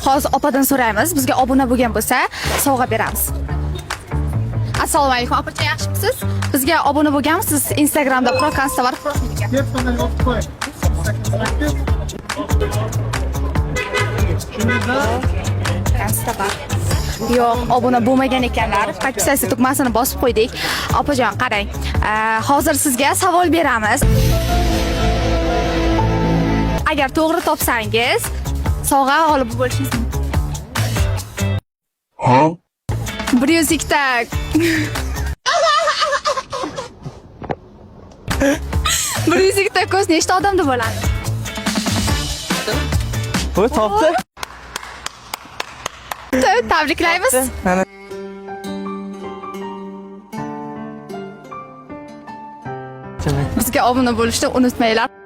Hozir opadan so'raymiz. Bizga obuna bo'lgan bo'lsa, sovg'a beramiz. Assalomu alaykum. Opacha, yaxshimisiz? Bizga obuna bo'lganmisiz? Instagramda prokansta bor, profilga. Kansta bor. Yo'q, obuna bo'lmagan ekanlar. Podpisatsiya tugmasini bosib qo'ydik. Opajon, qarang. Hozir sizga savol beramiz. Agar to'g'ri topsangiz, sovg'a g'olib bo'lishingiz mumkin. Ha? 100 ta. 100 ta ko'z nechta odamda bo'ladi? Bu topdi. Tabriklaymiz. Bizga obuna bo'lishni unutmanglar.